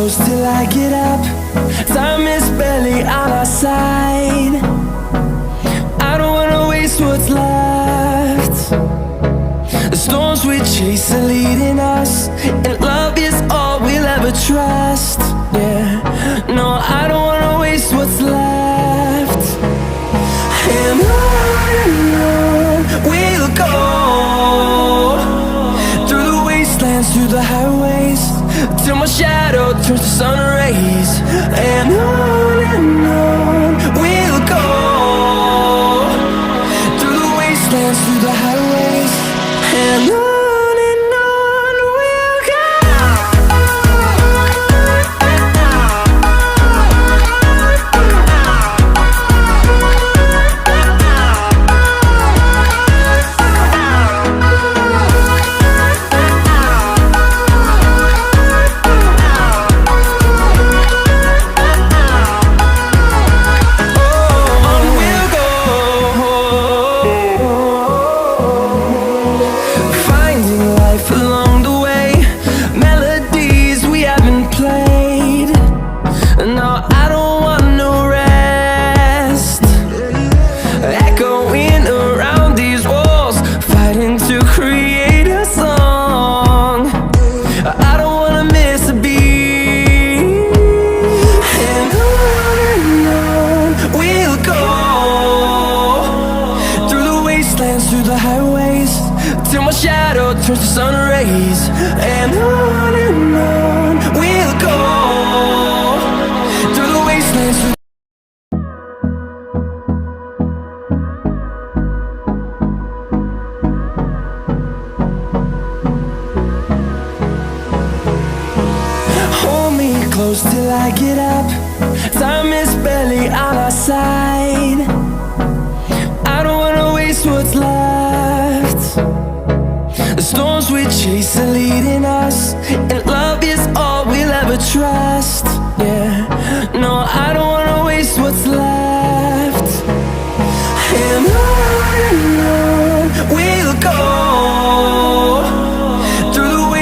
close till I get up. Time is barely on our side. I don't wanna waste what's left. The storms we chase are leading us, and love is all we'll ever trust. Yeah, no, I don't wanna waste what's left. And on we'll go, through the wastelands, through the highways, till my shadow turns to sun rays. And on we'll go, through the wastelands, through the highways, and on we'll go. Through the highways, till my shadow turns to sun rays. And on we'll go, through the wastelands. Hold me close till I get up. Time is barely on our side. I don't wanna waste what's left. The storms we chase are leading